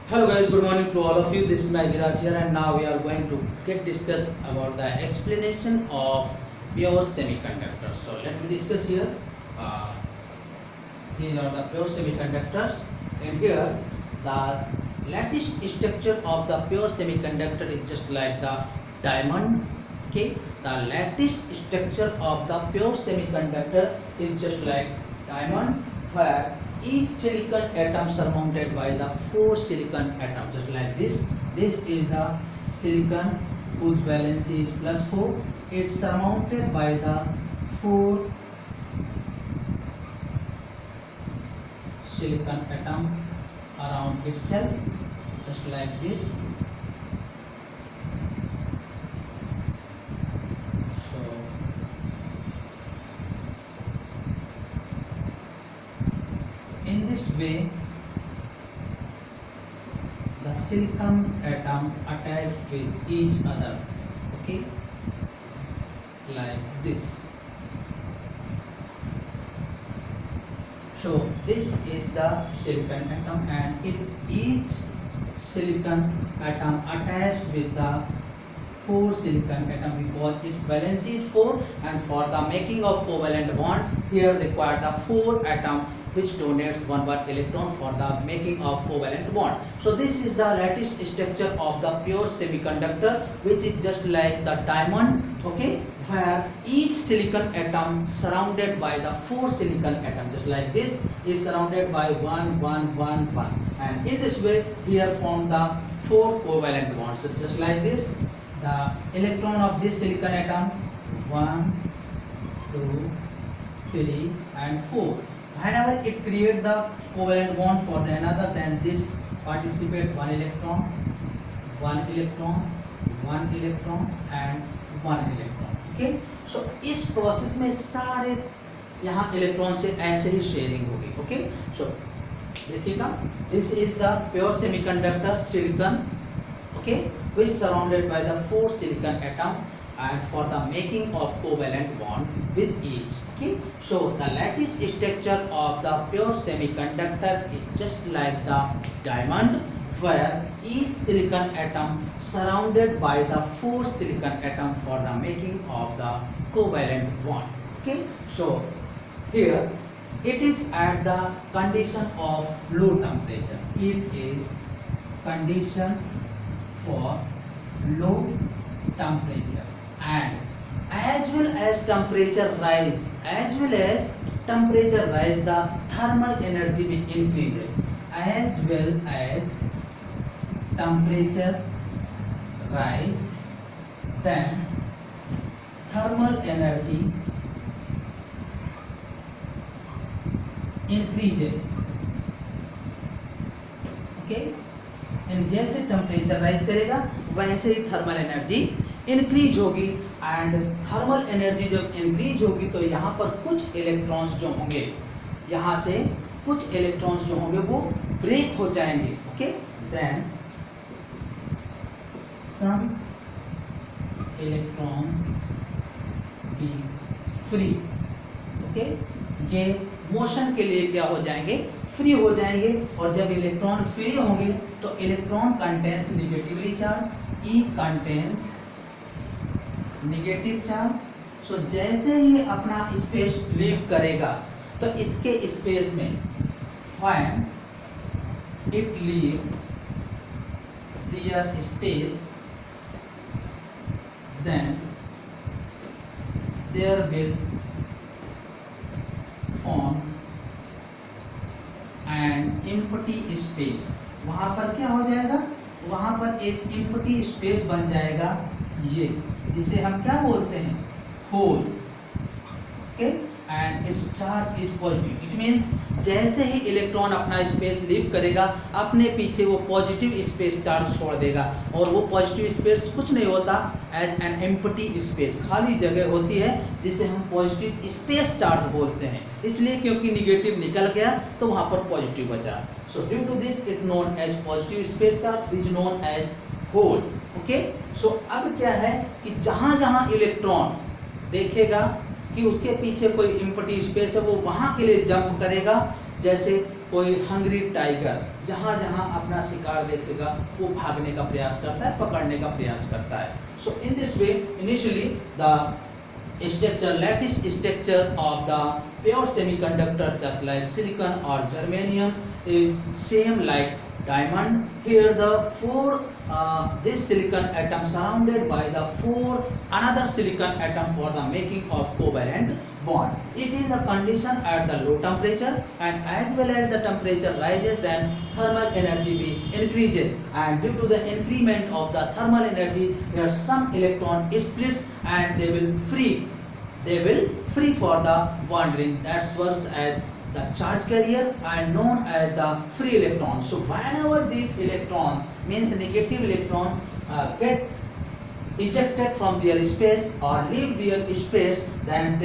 Hello guys, good morning to all of you. This is my Giras here, and now we are going to get discussed about the explanation of pure semiconductors. So let me discuss here. Uh, these are the pure semiconductors, and here the lattice structure of the pure semiconductor is just like the diamond. Okay, the lattice structure of the pure semiconductor is just like diamond, where each silicon atom surrounded by the four silicon atoms, just like this. This is the silicon whose valence is +4. It's surmounted by the four silicon atom around itself, just like this. So in this way, the silicon atom attached with each other, okay, like this. So this is the silicon atom, and each silicon atom attached with the four silicon atom, because its valence is 4, and for the making of covalent bond here require the 4 atom which donates one electron for the making of covalent bond. So this is the lattice structure of the pure semiconductor, which is just like the diamond, okay, where each silicon atom surrounded by the four silicon atoms, just like this, is surrounded by 1 1 1 1, and in this way here form the four covalent bonds. So just like this, the electron of this silicon atom 1 2 3 and 4, whenever it create the covalent bond for the another, then this participate 1 electron 1 electron 1 electron and 1 electron. okay, so इस process में सारे यहाँ electron से ऐसे ही sharing होगी. Okay, सो देखिएगा, this is the pure semiconductor silicon, okay, which surrounded by the four silicon atom, and for the making of covalent bond with each. Okay, so the lattice structure of the pure semiconductor is just like the diamond, where each silicon atom surrounded by the four silicon atom for the making of the covalent bond. Okay, so here it is at the condition of low temperature. It is condition for low temperature, and as well as temperature rise, the thermal energy will increase. As well as temperature rise, then thermal energy increases. okay, यानी जैसे temperature rise करेगा वैसे ही thermal energy increase होगी, and thermal energy जब increase होगी तो यहाँ पर कुछ इलेक्ट्रॉन्स जो होंगे, यहाँ से कुछ इलेक्ट्रॉन्स जो होंगे वो ब्रेक हो जाएंगे. Okay, then some electrons be free. Okay, ये मोशन के लिए क्या हो जाएंगे, फ्री हो जाएंगे, और जब इलेक्ट्रॉन फ्री होंगे तो इलेक्ट्रॉन कंटेन्स निगेटिवली चार्ज, ई कंटेन्स निगेटिव चार्ज. सो जैसे ही अपना स्पेस लीव करेगा तो इसके स्पेस में when it leave their space, then there will form and empty space. वहां पर क्या हो जाएगा, वहां पर एक एम्प्टी स्पेस बन जाएगा, ये जिसे हम क्या बोलते हैं, hole. Okay, and its charge is positive. It means जैसे ही इलेक्ट्रॉन अपना स्पेस लीव करेगा अपने पीछे वो पॉजिटिव स्पेस चार्ज छोड़ देगा, और वो पॉजिटिव स्पेस कुछ नहीं होता एज एन एम्प्टी स्पेस, खाली जगह होती है जिसे हम पॉजिटिव स्पेस चार्ज बोलते हैं. इसलिए क्योंकि निगेटिव निकल गया तो वहां पर पॉजिटिव बचा. So due to this it known as positive space charge is known as hole. Okay, so अब क्या है कि जहां जहां इलेक्ट्रॉन देखेगा कि उसके पीछे कोई एम्प्टी स्पेस है, वो वहां के लिए जंप करेगा. जैसे कोई हंग्री टाइगर जहाँ जहाँ अपना शिकार देखेगा वो भागने का प्रयास करता है, पकड़ने का प्रयास करता है. So in this way initially the structure, lattice structure of the pure semiconductor, just like silicon or germanium, is same like diamond. Here the four this silicon atom surrounded by the four another silicon atom for the making of covalent bond. It is a condition at the low temperature, and as well as the temperature rises, then thermal energy be increases, and due to the increment of the thermal energy, where some electron splits and they will free for the wandering. That works as the charge carrier and known as the free electron. So whenever these electrons, means negative electron, get ejected from their space or leave their space, then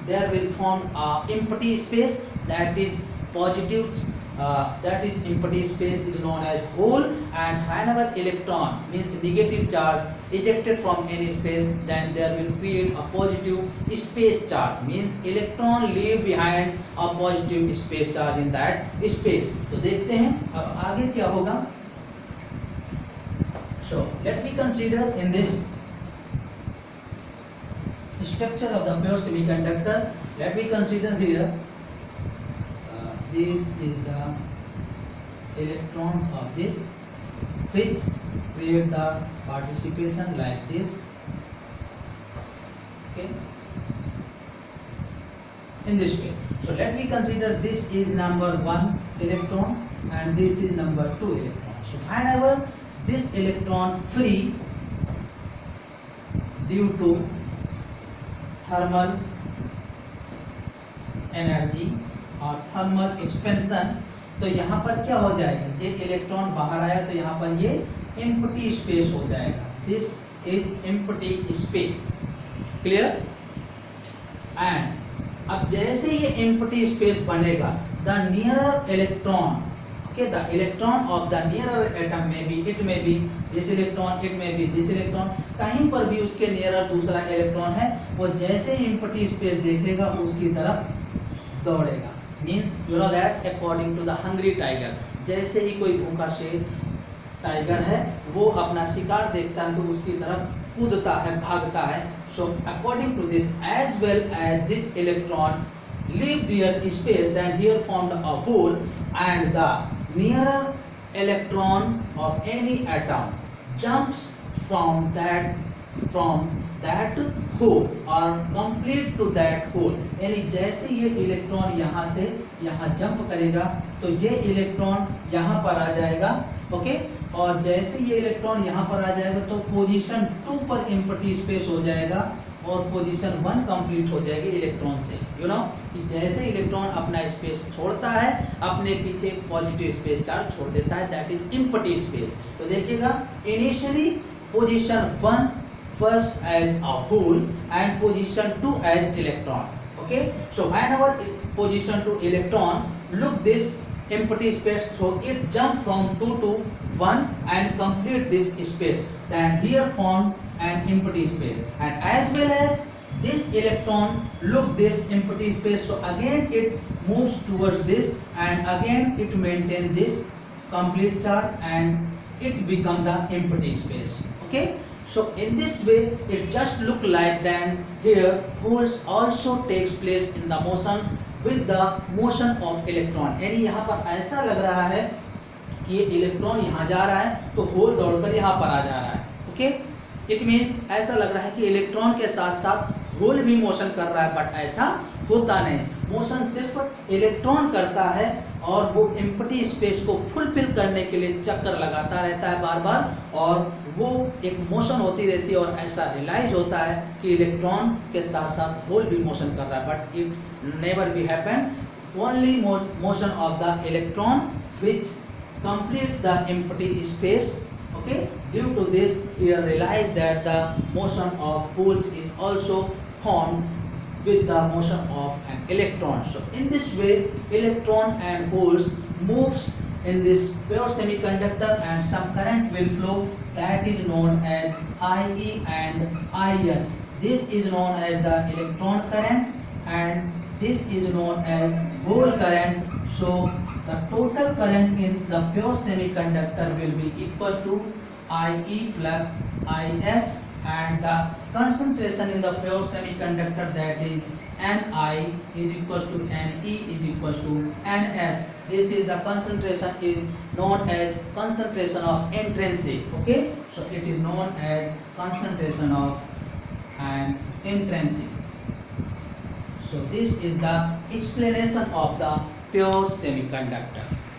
there will form a empty space, that is positive, that is empty space is known as hole. And whenever electron, means negative charge, ejected from any space, then there will create a positive space charge, means electron leave behind a positive space charge in that space. तो देखते हैं अब आगे क्या होगा. So let me consider in this structure of the pure semiconductor, let me consider here this is the electrons of this, which create the participation like this. Okay, in this way. So let me consider this is number 1 electron and this is number 2 electron. So whenever this electron free due to thermal energy और thermal expansion, तो यहाँ पर क्या हो जाएगा, ये electron बाहर आया तो यहाँ पर ये एम्प्टी स्पेस हो जाएगा. This is empty space. Clear. And अब जैसे ये एम्प्टी स्पेस बनेगा, the nearer electron, okay, the electron of the nearer atom may be, it may be this electron, it may be this electron, कहीं पर भी उसके नियरर दूसरा electron है, वो जैसे ही एम्प्टी स्पेस देखेगा उसकी तरफ दौड़ेगा. Means you know that according to the hungry tiger, जैसे ही कोई भूखा शेर टाइगर है वो अपना शिकार देखता है तो उसकी तरफ कूदता है, भागता है. So according to this, as well as this electron leave their space, then here formed a hole, and the nearer electron of any atom jumps from that hole or complete to that hole. यानी जैसे ये electron यहाँ से यहाँ jump करेगा तो ये electron यहाँ पर आ जाएगा. ओके, और जैसे ये इलेक्ट्रॉन यहाँ पर आ जाएगा तो पोजीशन 2 पर एम्प्टी स्पेस हो जाएगा और पोजीशन 1 कंप्लीट हो जाएगी इलेक्ट्रॉन से. यू नो कि जैसे इलेक्ट्रॉन अपना स्पेस छोड़ता है, अपने पीछे पॉजिटिव स्पेस चार्ज छोड़ देता है, दैट इज एम्प्टी स्पेस. तो देखिएगा, initially position 1 first as a hole and position 2 as electron. Okay, so whenever position 2 electron look this empty space, so it jump from 2 to 1 and complete this space, then here formed an empty space. And as well as this electron look this empty space, so again it moves towards this and again it maintain this complete charge and it become the empty space. Okay, so in this way it just look like, then here holes also takes place in the motion with the motion of electron. यानी यहाँ पर ऐसा लग रहा है कि ये electron यहाँ जा रहा है तो होल दौड़कर यहाँ पर आ जा रहा है. ओके, इट मीन्स ऐसा लग रहा है कि इलेक्ट्रॉन के साथ साथ होल भी मोशन कर रहा है, बट ऐसा होता नहीं. मोशन सिर्फ इलेक्ट्रॉन करता है और वो एम्प्टी स्पेस को फुलफिल करने के लिए चक्कर लगाता रहता है बार बार, और वो एक मोशन होती रहती है और ऐसा रियलाइज होता है कि इलेक्ट्रॉन के साथ साथ होल भी मोशन कर रहा है. But it never be happen, only motion of the electron which complete the empty space. Okay, due to this we realize that the motion of holes is also formed with the motion of an electron. So in this way electron and holes moves in this pure semiconductor and some current will flow, that is known as IE and IS. This is known as the electron current and this is known as hole current. So the total current in the pure semiconductor will be equal to IE plus IH, and the concentration in the pure semiconductor, that is Ni is equals to Ne is equals to Ns. This is the concentration is known as concentration of intrinsic. Okay, so it is known as concentration of an intrinsic. So this is the explanation of the pure semiconductor.